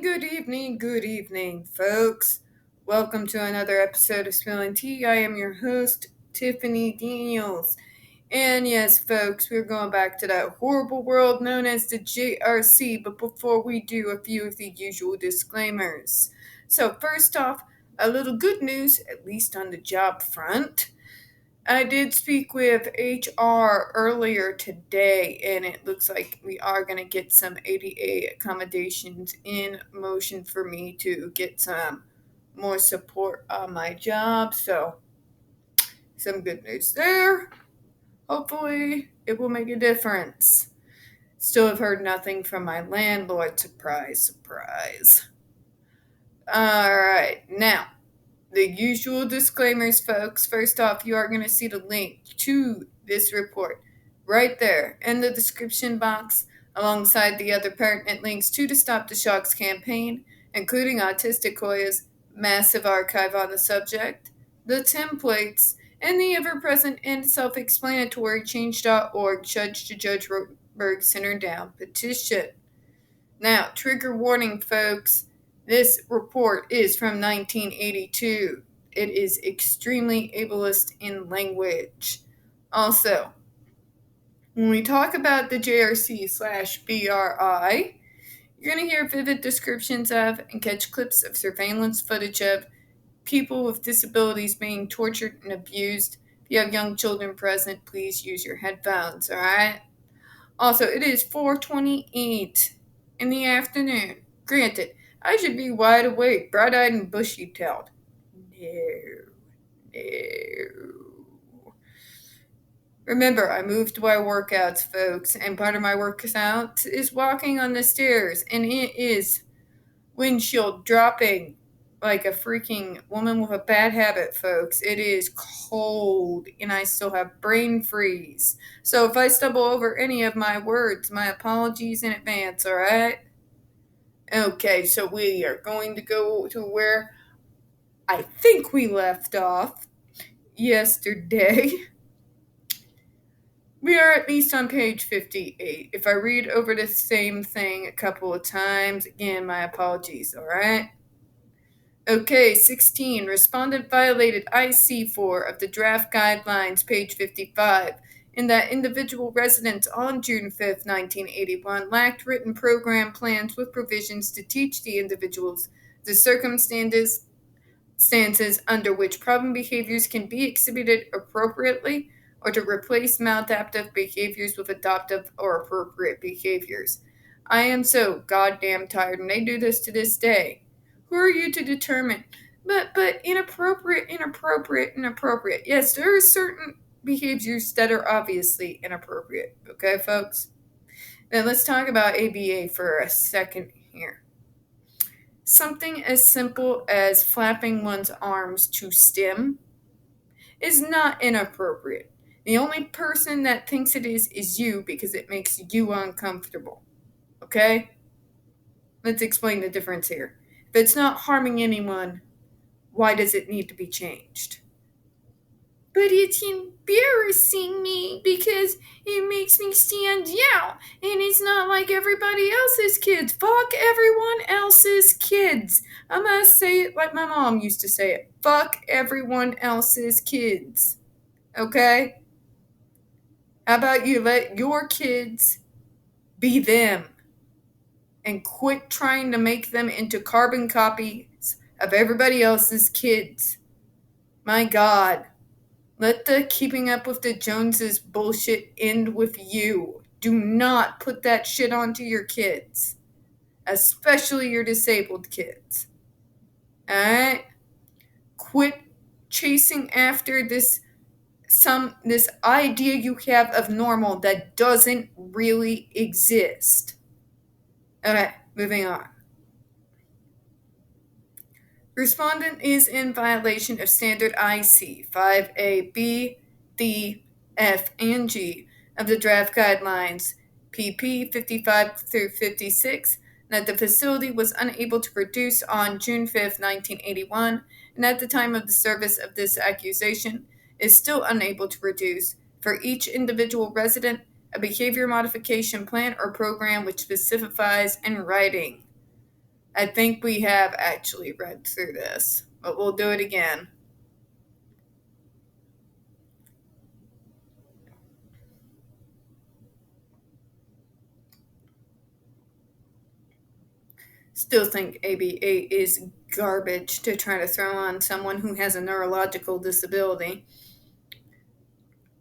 good evening, folks. Welcome to another episode of Spilling Tea. I am your host, Tiffany Daniels. And yes, folks, we're going back to that horrible world known as the JRC, but before we do, a few of the usual disclaimers. So, first off, a little good news, at least on the job front. I did speak with HR earlier today, and it looks like we are going to get some ADA accommodations in motion for me to get some more support on my job. So, some good news there. Hopefully, it will make a difference. Still have heard nothing from my landlord. Surprise, surprise. Alright, now, the usual disclaimers, folks. First off, you are going to see the link to this report right there in the description box, alongside the other pertinent links to the Stop the Shocks campaign, including Autistic Hoya's massive archive on the subject, the templates, and the ever-present and self-explanatory Change.org Judge to Judge Rotenberg Center Down petition. Now, trigger warning, folks. This report is from 1982. It is extremely ableist in language. Also, when we talk about the JRC/BRI, you're going to hear vivid descriptions of and catch clips of surveillance footage of people with disabilities being tortured and abused. If you have young children present, please use your headphones, alright? Also, it is 4:28 in the afternoon. Granted, I should be wide awake, bright-eyed, and bushy-tailed. No. Remember, I moved my workouts, folks, and part of my workout is walking on the stairs, and it is windshield dropping like a freaking woman with a bad habit, folks. It is cold, and I still have brain freeze. So if I stumble over any of my words, my apologies in advance, alright? Okay, so we are going to go to where I think we left off yesterday. We are at least on page 58. If I read over the same thing a couple of times, again, my apologies, alright? Okay, 16. Respondent violated IC4 of the draft guidelines, page 55, in that individual residents on June 5, 1981, lacked written program plans with provisions to teach the individuals the circumstances under which problem behaviors can be exhibited appropriately, or to replace maladaptive behaviors with adaptive or appropriate behaviors. I am so goddamn tired, and they do this to this day. Who are you to determine? But inappropriate. Yes, there are certain behaviors that are obviously inappropriate. Okay, folks? Now let's talk about ABA for a second here. Something as simple as flapping one's arms to stim is not inappropriate. The only person that thinks it is you, because it makes you uncomfortable. Okay? Let's explain the difference here. If it's not harming anyone, why does it need to be changed? But it's embarrassing me because it makes me stand out, and it's not like everybody else's kids. Fuck everyone else's kids. I'm gonna say it like my mom used to say it. Fuck everyone else's kids. Okay? How about you let your kids be them and quit trying to make them into carbon copies of everybody else's kids? My God. Let the keeping up with the Joneses bullshit end with you. Do not put that shit onto your kids. Especially your disabled kids. Alright? Quit chasing after this idea you have of normal that doesn't really exist. Okay, moving on. Respondent is in violation of Standard IC 5A, B, D, F, and G of the draft guidelines PP 55 through 56 that the facility was unable to produce on June 5, 1981, and at the time of the service of this accusation is still unable to produce for each individual resident a behavior modification plan or program which specifies in writing. I think we have actually read through this, but we'll do it again. Still think ABA is garbage to try to throw on someone who has a neurological disability.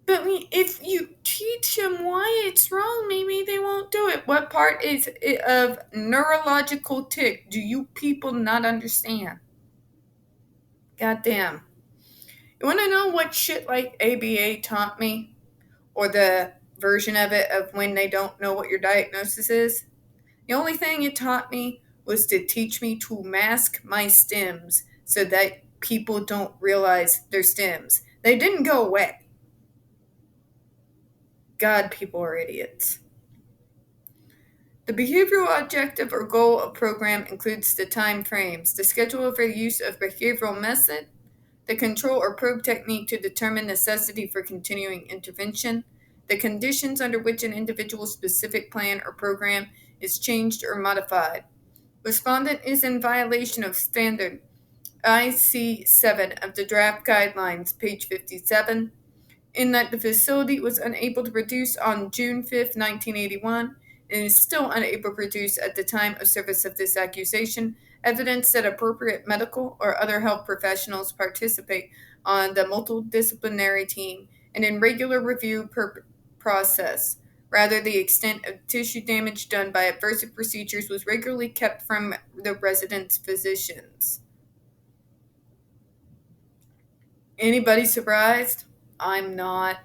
But if you teach them why it's wrong, maybe they won't do it. What part is it of neurological tick do you people not understand? Goddamn. You want to know what shit like ABA taught me? Or the version of it of when they don't know what your diagnosis is? The only thing it taught me was to teach me to mask my stems so that people don't realize they're stems. They didn't go away. God, people are idiots. The behavioral objective or goal of program includes the time frames, the schedule for the use of behavioral method, the control or probe technique to determine necessity for continuing intervention, the conditions under which an individual's specific plan or program is changed or modified. Respondent is in violation of standard IC 7 of the draft guidelines, page 57, in that the facility was unable to produce on June 5, 1981, and is still unable to produce at the time of service of this accusation, evidence that appropriate medical or other health professionals participate on the multidisciplinary team and in regular review process. Rather, the extent of tissue damage done by aversive procedures was regularly kept from the resident's physicians. Anybody surprised? I'm not.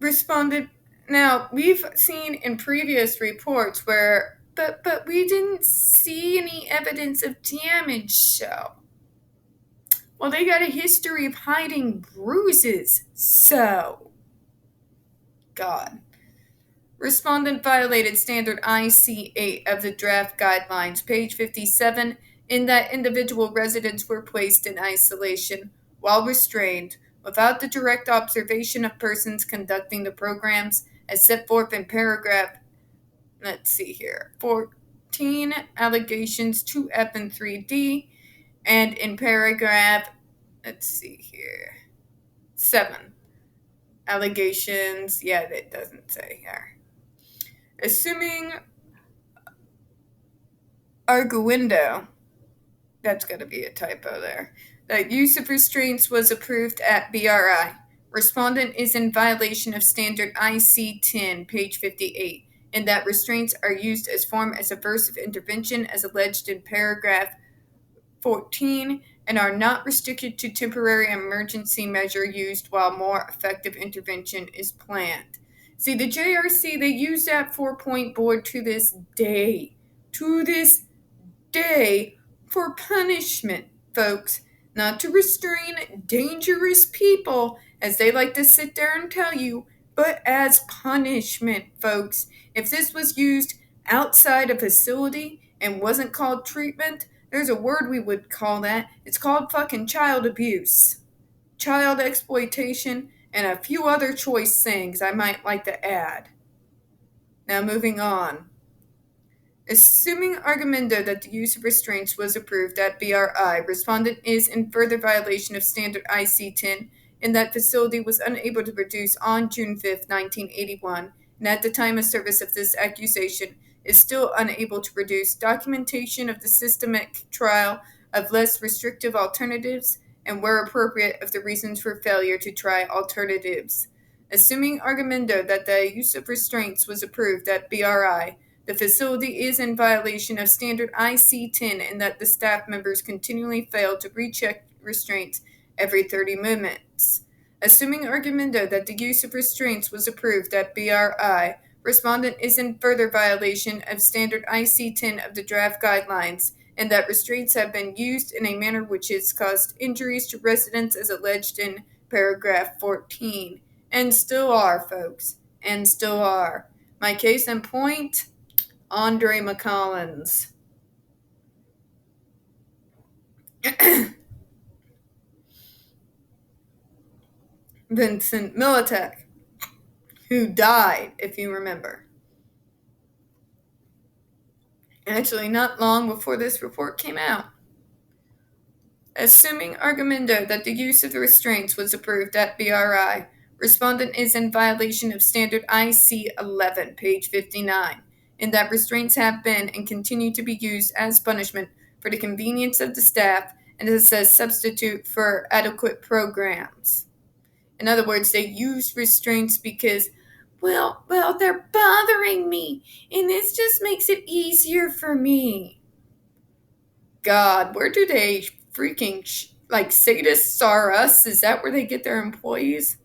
Responded, now we've seen in previous reports where but we didn't see any evidence of damage, so well, they got a history of hiding bruises, so God. Respondent violated standard IC 8 of the draft guidelines, page 57, in that individual residents were placed in isolation while restrained without the direct observation of persons conducting the programs as set forth in paragraph, let's see here, 14 allegations 2F and 3D, and in paragraph, let's see here, 7 allegations, yeah, it doesn't say here. Assuming arguendo, that's going to be a typo there, that use of restraints was approved at BRI. Respondent is in violation of standard IC 10, page 58, in that restraints are used as form as aversive intervention as alleged in paragraph 14 and are not restricted to temporary emergency measure used while more effective intervention is planned. See, the JRC, they use that 4-point board to this day. To this day for punishment, folks. Not to restrain dangerous people, as they like to sit there and tell you, but as punishment, folks. If this was used outside a facility and wasn't called treatment, there's a word we would call that. It's called fucking child abuse, child exploitation, and a few other choice things I might like to add. Now, moving on. Assuming arguendo that the use of restraints was approved at BRI, respondent is in further violation of standard IC 10 in that facility was unable to produce on June 5, 1981, and at the time of service of this accusation is still unable to produce documentation of the systemic trial of less restrictive alternatives and, where appropriate, of the reasons for failure to try alternatives. Assuming arguendo that the use of restraints was approved at BRI, the facility is in violation of standard IC 10 in that the staff members continually fail to recheck restraints every 30 minutes. Assuming arguendo that the use of restraints was approved at BRI, respondent is in further violation of standard IC 10 of the draft guidelines and that restraints have been used in a manner which has caused injuries to residents as alleged in paragraph 14. And still are, folks. And still are. My case in point, Andre McCollins. Vincent Militek, who died, if you remember. Actually, not long before this report came out. Assuming argumento that the use of the restraints was approved at BRI, respondent is in violation of Standard IC 11, page 59, in that restraints have been and continue to be used as punishment for the convenience of the staff and as a substitute for adequate programs. In other words, they use restraints because, well, they're bothering me, and this just makes it easier for me. God, where do they freaking like sadists are us? Is that where they get their employees?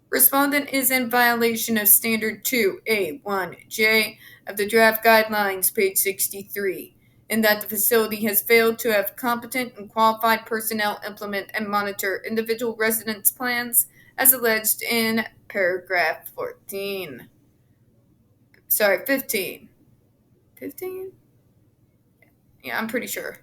Respondent is in violation of Standard 2A1J of the Draft Guidelines, page 63, in that the facility has failed to have competent and qualified personnel implement and monitor individual residence plans as alleged in paragraph 14. Sorry, 15. 15? Yeah, I'm pretty sure.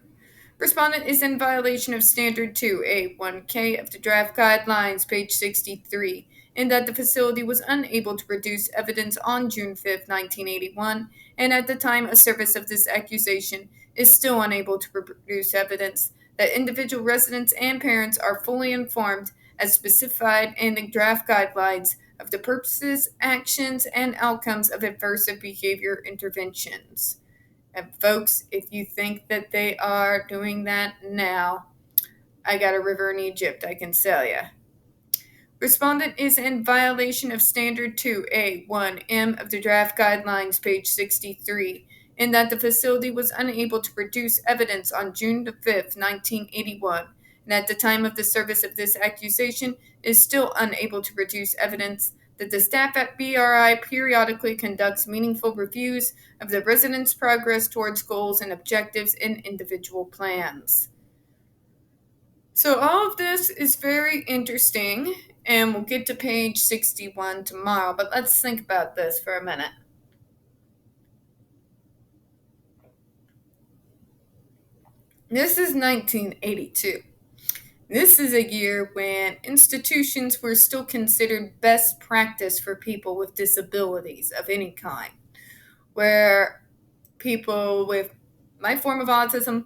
Respondent is in violation of Standard 2A1K of the Draft Guidelines, page 63, in that the facility was unable to produce evidence on June 5, 1981, and at the time of service of this accusation is still unable to produce evidence that individual residents and parents are fully informed as specified in the Draft Guidelines of the purposes, actions, and outcomes of aversive behavior interventions. And folks, if you think that they are doing that now, I got a river in Egypt, I can sell ya. Respondent is in violation of Standard 2A1M of the Draft Guidelines, page 63, in that the facility was unable to produce evidence on June 5, 1981, and at the time of the service of this accusation is still unable to produce evidence that the staff at BRI periodically conducts meaningful reviews of the residents' progress towards goals and objectives in individual plans. So all of this is very interesting, and we'll get to page 61 tomorrow, but let's think about this for a minute. This is 1982. This is a year when institutions were still considered best practice for people with disabilities of any kind, where people with my form of autism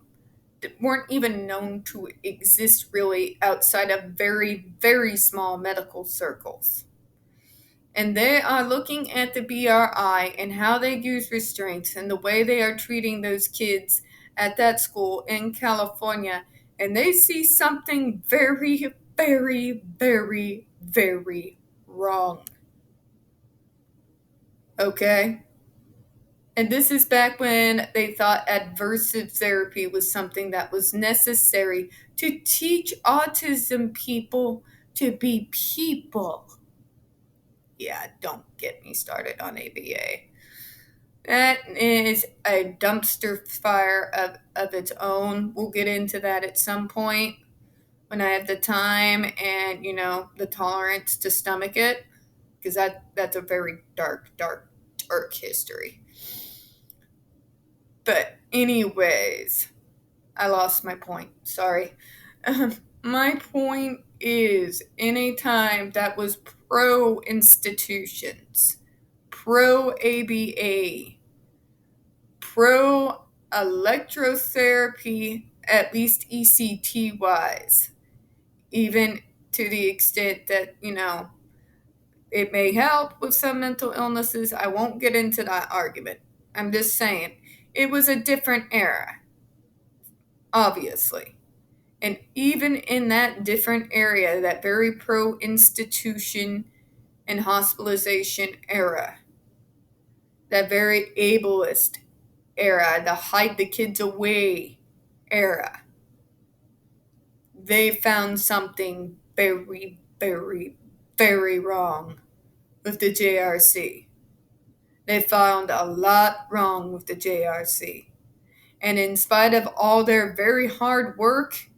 weren't even known to exist really outside of very, very small medical circles. And they are looking at the BRI and how they use restraints and the way they are treating those kids at that school in California, and they see something very, very, very, very wrong. Okay? And this is back when they thought adversive therapy was something that was necessary to teach autism people to be people. Yeah, don't get me started on ABA. That is a dumpster fire of its own. We'll get into that at some point when I have the time and, the tolerance to stomach it, because that's a very dark history. But anyways, I lost my point. Sorry. My point is, in a time that was pro-institutions, pro-ABA, pro-electrotherapy, at least ECT-wise, even to the extent that, it may help with some mental illnesses. I won't get into that argument. I'm just saying, it was a different era, obviously. And even in that different area, that very pro-institution and hospitalization era, that very ableist era, the hide the kids away era, they found something very, very, very wrong with the JRC. They found a lot wrong with the JRC. And in spite of all their very hard work,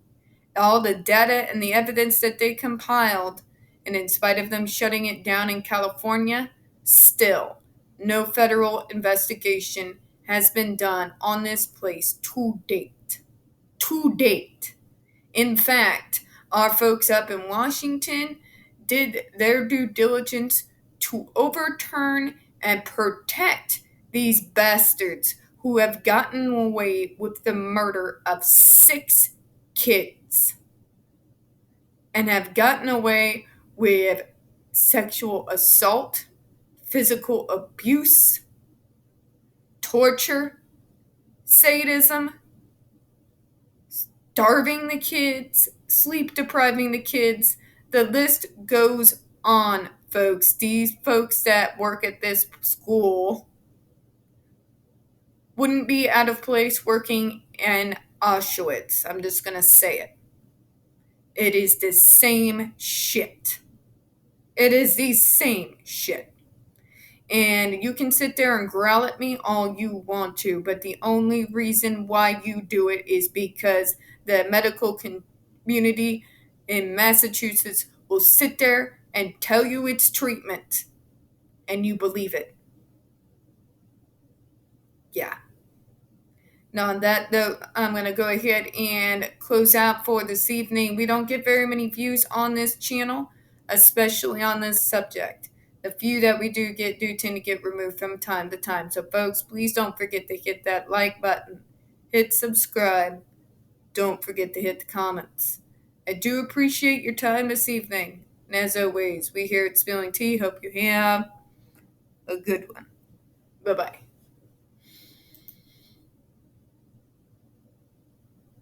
all the data and the evidence that they compiled, and in spite of them shutting it down in California, still, no federal investigation has been done on this place to date. To date. In fact, our folks up in Washington did their due diligence to overturn and protect these bastards who have gotten away with the murder of 6 kids and have gotten away with sexual assault, physical abuse, torture, sadism, starving the kids, sleep depriving the kids. The list goes on, folks. These folks that work at this school wouldn't be out of place working in Auschwitz. I'm just going to say it. It is the same shit. It is the same shit. And you can sit there and growl at me all you want to, but the only reason why you do it is because the medical community in Massachusetts will sit there and tell you it's treatment, and you believe it. Yeah. Now, on that note, I'm going to go ahead and close out for this evening. We don't get very many views on this channel, especially on this subject. The few that we do get do tend to get removed from time to time. So, folks, please don't forget to hit that like button. Hit subscribe. Don't forget to hit the comments. I do appreciate your time this evening. And as always, we here at Spilling Tea hope you have a good one. Bye-bye.